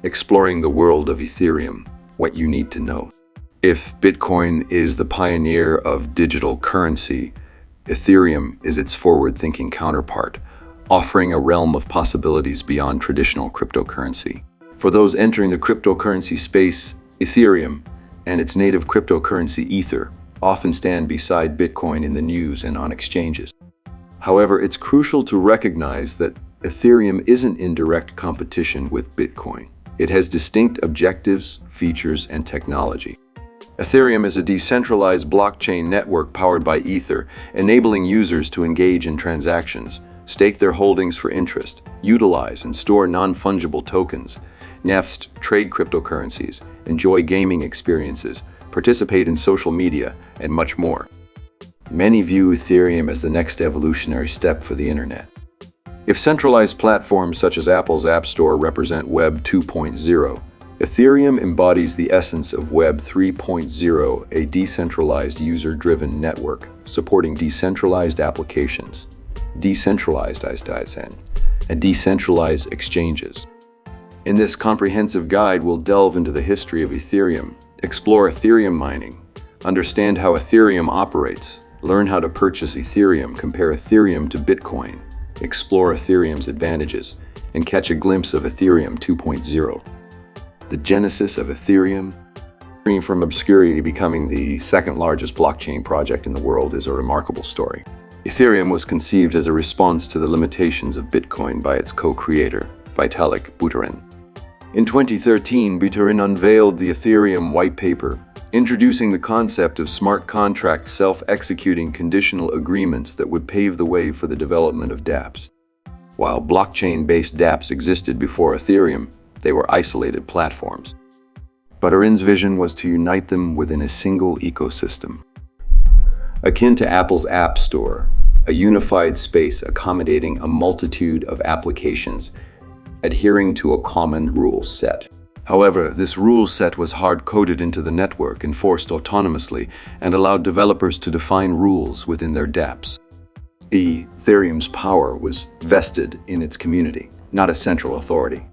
exploring the world of Ethereum, what you need to know. If Bitcoin is the pioneer of digital currency, Ethereum is its forward-thinking counterpart, offering a realm of possibilities beyond traditional cryptocurrency. For those entering the cryptocurrency space, Ethereum and its native cryptocurrency Ether often stand beside Bitcoin in the news and on exchanges. However, it's crucial to recognize that Ethereum isn't in direct competition with Bitcoin. It has distinct objectives, features, and technology. Ethereum is a decentralized blockchain network powered by Ether, enabling users to engage in transactions, stake their holdings for interest, utilize and store non-fungible tokens, neft trade cryptocurrencies, enjoy gaming experiences, participate in social media, and much more. Many view Ethereum as the next evolutionary step for the internet. If centralized platforms such as Apple's App Store represent Web 2.0, Ethereum embodies the essence of Web 3.0, a decentralized user-driven network supporting decentralized applications, decentralized and decentralized exchanges. In this comprehensive guide, we'll delve into the history of Ethereum, explore Ethereum mining, understand how Ethereum operates, learn how to purchase Ethereum, compare Ethereum to Bitcoin, explore Ethereum's advantages, and catch a glimpse of Ethereum 2.0. The genesis of Ethereum, from obscurity becoming the second largest blockchain project in the world, is a remarkable story. Ethereum was conceived as a response to the limitations of Bitcoin by its co-creator, Vitalik Buterin. In 2013, Buterin unveiled the Ethereum white paper, introducing the concept of smart contract self-executing conditional agreements that would pave the way for the development of dApps. While blockchain-based dApps existed before Ethereum, they were isolated platforms. Buterin's vision was to unite them within a single ecosystem. Akin to Apple's App Store, a unified space accommodating a multitude of applications, adhering to a common rule set. However, this rule set was hard-coded into the network, enforced autonomously, and allowed developers to define rules within their dApps. Ethereum's power was vested in its community, not a central authority.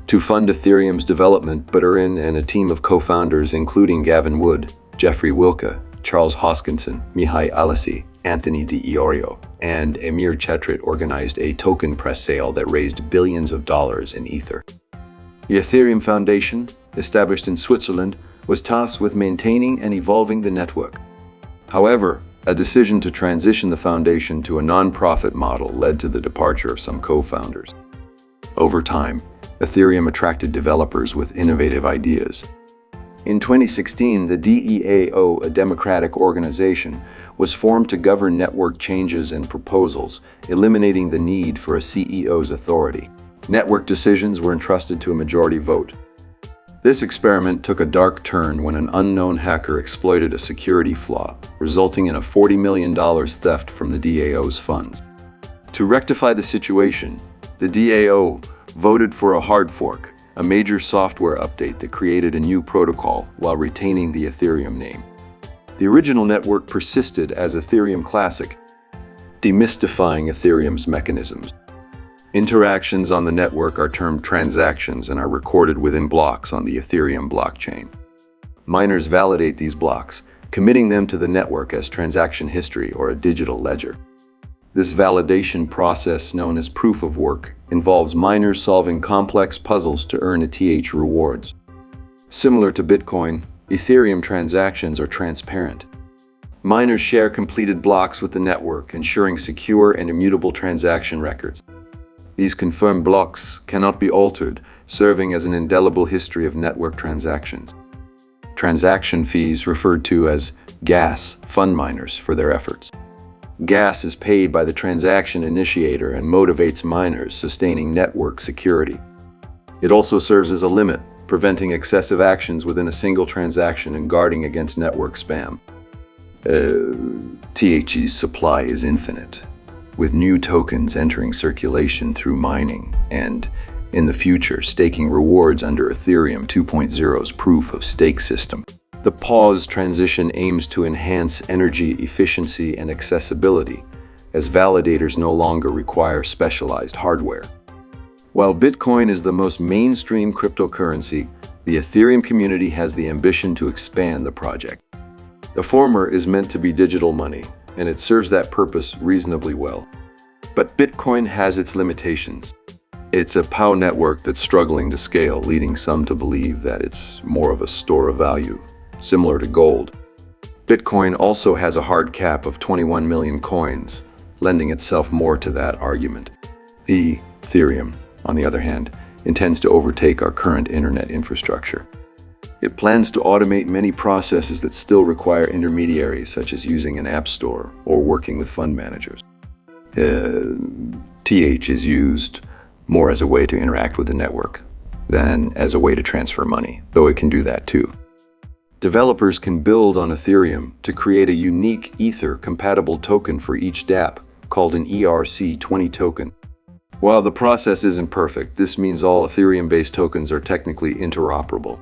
To fund Ethereum's development, Buterin and a team of co-founders, including Gavin Wood, Jeffrey Wilke, Charles Hoskinson, Mihai Alesi, Anthony D'Iorio, and Emir Chetrit, organized a token press sale that raised billions of dollars in Ether. The Ethereum Foundation, established in Switzerland, was tasked with maintaining and evolving the network. However, a decision to transition the foundation to a non-profit model led to the departure of some co-founders. Over time, Ethereum attracted developers with innovative ideas. In 2016, the DEAO, a democratic organization, was formed to govern network changes and proposals, eliminating the need for a CEO's authority. Network decisions were entrusted to a majority vote. This experiment took a dark turn when an unknown hacker exploited a security flaw, resulting in a $40 million theft from the DAO's funds. To rectify the situation, the DAO voted for a hard fork, a major software update that created a new protocol while retaining the Ethereum name. The original network persisted as Ethereum Classic, demystifying Ethereum's mechanisms. Interactions on the network are termed transactions and are recorded within blocks on the Ethereum blockchain. Miners validate these blocks, committing them to the network as transaction history or a digital ledger. This validation process, known as proof of work, involves miners solving complex puzzles to earn ETH rewards. Similar to Bitcoin, Ethereum transactions are transparent. Miners share completed blocks with the network, ensuring secure and immutable transaction records. These confirmed blocks cannot be altered, serving as an indelible history of network transactions. Transaction fees, referred to as gas, fund miners for their efforts. Gas is paid by the transaction initiator and motivates miners, sustaining network security. It also serves as a limit, preventing excessive actions within a single transaction and guarding against network spam. THE's supply is infinite, with new tokens entering circulation through mining and, in the future, staking rewards under Ethereum 2.0's proof-of-stake system. The pause transition aims to enhance energy efficiency and accessibility, as validators no longer require specialized hardware. While Bitcoin is the most mainstream cryptocurrency, the Ethereum community has the ambition to expand the project. The former is meant to be digital money, and it serves that purpose reasonably well. But Bitcoin has its limitations. It's a POW network that's struggling to scale, leading some to believe that it's more of a store of value, similar to gold. Bitcoin also has a hard cap of 21 million coins, lending itself more to that argument. The Ethereum, on the other hand, intends to overtake our current internet infrastructure. It plans to automate many processes that still require intermediaries, such as using an app store or working with fund managers. TH is used more as a way to interact with the network than as a way to transfer money, though it can do that too. Developers can build on Ethereum to create a unique Ether-compatible token for each dApp, called an ERC20 token. While the process isn't perfect, this means all Ethereum-based tokens are technically interoperable.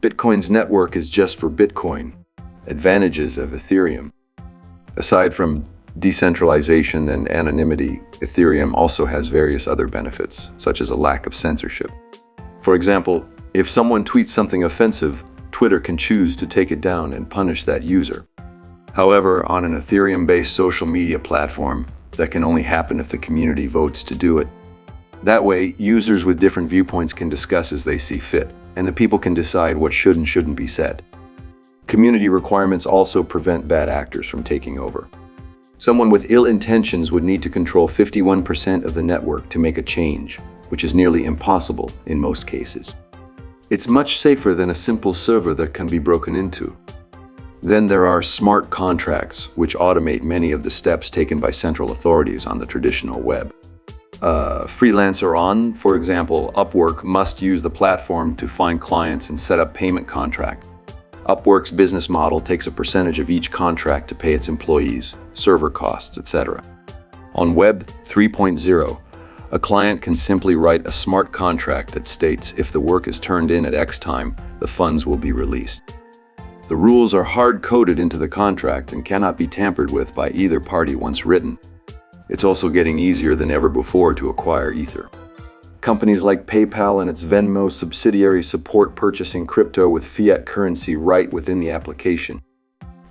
Bitcoin's network is just for Bitcoin. Advantages of Ethereum. Aside from decentralization and anonymity, Ethereum also has various other benefits, such as a lack of censorship. For example, if someone tweets something offensive, Twitter can choose to take it down and punish that user. However, on an Ethereum-based social media platform, that can only happen if the community votes to do it. That way, users with different viewpoints can discuss as they see fit, and the people can decide what should and shouldn't be said. Community requirements also prevent bad actors from taking over. Someone with ill intentions would need to control 51% of the network to make a change, which is nearly impossible in most cases. It's much safer than a simple server that can be broken into. Then there are smart contracts, which automate many of the steps taken by central authorities on the traditional web. Freelancer, for example, Upwork must use the platform to find clients and set up payment contracts. Upwork's business model takes a percentage of each contract to pay its employees, server costs, etc. On Web 3.0, a client can simply write a smart contract that states if the work is turned in at X time, the funds will be released. The rules are hard-coded into the contract and cannot be tampered with by either party once written. It's also getting easier than ever before to acquire Ether. Companies like PayPal and its Venmo subsidiary support purchasing crypto with fiat currency right within the application.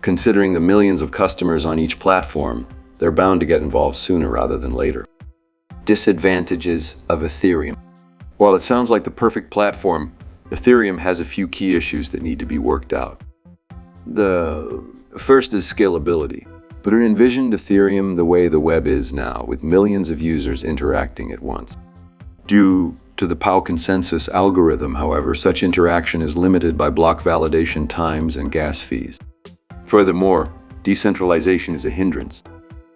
Considering the millions of customers on each platform, they're bound to get involved sooner rather than later. Disadvantages of Ethereum. While it sounds like the perfect platform, Ethereum has a few key issues that need to be worked out. The first is scalability. But it envisioned Ethereum the way the web is now, with millions of users interacting at once. Due to the POW consensus algorithm, however, such interaction is limited by block validation times and gas fees. Furthermore, decentralization is a hindrance.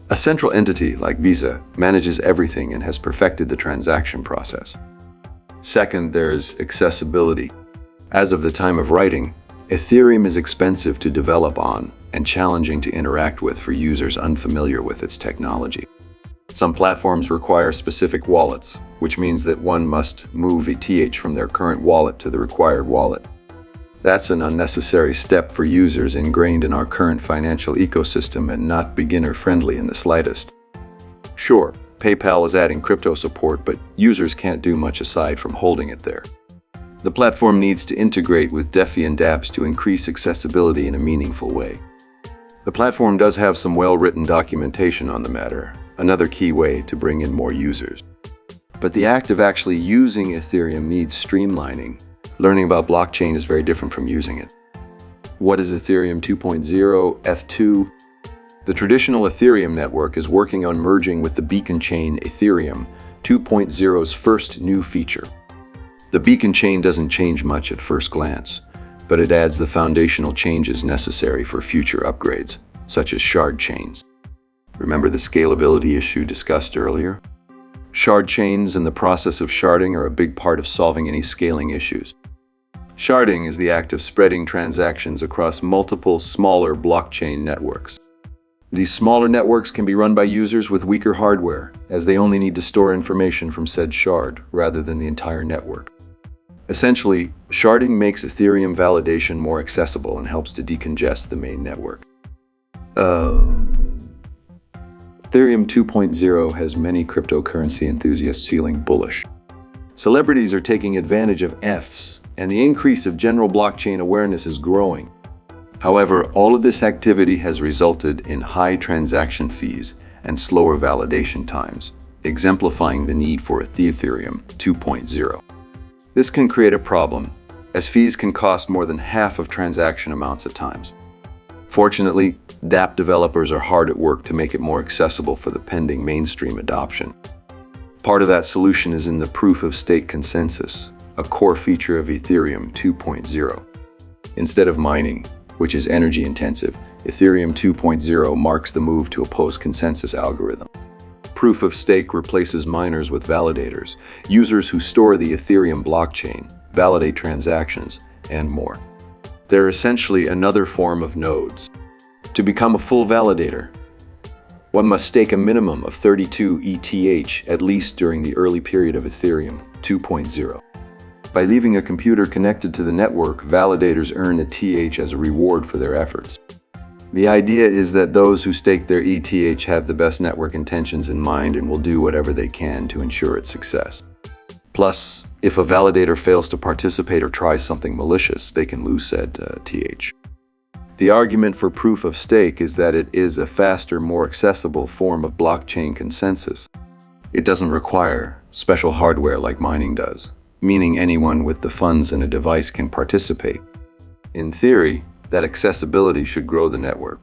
A central entity like Visa manages everything and has perfected the transaction process. Second, there is accessibility. As of the time of writing, Ethereum is expensive to develop on and challenging to interact with for users unfamiliar with its technology. Some platforms require specific wallets, which means that one must move ETH from their current wallet to the required wallet. That's an unnecessary step for users ingrained in our current financial ecosystem and not beginner-friendly in the slightest. Sure, PayPal is adding crypto support, but users can't do much aside from holding it there. The platform needs to integrate with DeFi and dApps to increase accessibility in a meaningful way. The platform does have some well-written documentation on the matter, another key way to bring in more users. But the act of actually using Ethereum needs streamlining. Learning about blockchain is very different from using it. What is Ethereum 2.0 F2? The traditional Ethereum network is working on merging with the beacon chain Ethereum 2.0's first new feature. The beacon chain doesn't change much at first glance, but it adds the foundational changes necessary for future upgrades, such as shard chains. Remember the scalability issue discussed earlier? Shard chains and the process of sharding are a big part of solving any scaling issues. Sharding is the act of spreading transactions across multiple, smaller blockchain networks. These smaller networks can be run by users with weaker hardware, as they only need to store information from said shard rather than the entire network. Essentially, sharding makes Ethereum validation more accessible and helps to decongest the main network. Ethereum 2.0 has many cryptocurrency enthusiasts feeling bullish. Celebrities are taking advantage of Fs, and the increase of general blockchain awareness is growing. However, all of this activity has resulted in high transaction fees and slower validation times, exemplifying the need for Ethereum 2.0. This can create a problem, as fees can cost more than half of transaction amounts at times. Fortunately, dApp developers are hard at work to make it more accessible for the pending mainstream adoption. Part of that solution is in the proof-of-stake consensus, a core feature of Ethereum 2.0. Instead of mining, which is energy-intensive, Ethereum 2.0 marks the move to a post-consensus algorithm. Proof-of-stake replaces miners with validators, users who store the Ethereum blockchain, validate transactions, and more. They're essentially another form of nodes. To become a full validator, one must stake a minimum of 32 ETH at least during the early period of Ethereum 2.0. By leaving a computer connected to the network, validators earn a TH as a reward for their efforts. The idea is that those who stake their ETH have the best network intentions in mind and will do whatever they can to ensure its success. Plus, if a validator fails to participate or tries something malicious, they can lose said TH. The argument for proof of stake is that it is a faster, more accessible form of blockchain consensus. It doesn't require special hardware like mining does, meaning anyone with the funds and a device can participate. In theory, that accessibility should grow the network.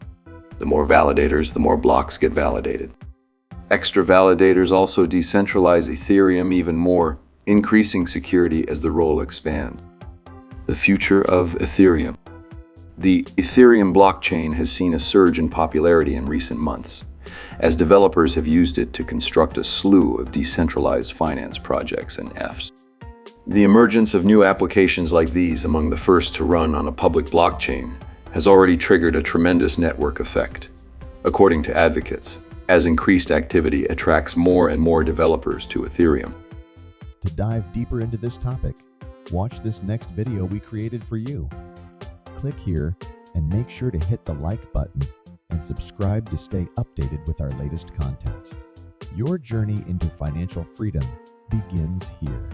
The more validators, the more blocks get validated. Extra validators also decentralize Ethereum even more, increasing security as the role expands. The future of Ethereum. The Ethereum blockchain has seen a surge in popularity in recent months, as developers have used it to construct a slew of decentralized finance projects and Fs. The emergence of new applications like these, among the first to run on a public blockchain, has already triggered a tremendous network effect. According to advocates, as increased activity attracts more and more developers to Ethereum. To dive deeper into this topic, watch this next video we created for you. Click here and make sure to hit the like button and subscribe to stay updated with our latest content. Your journey into financial freedom begins here.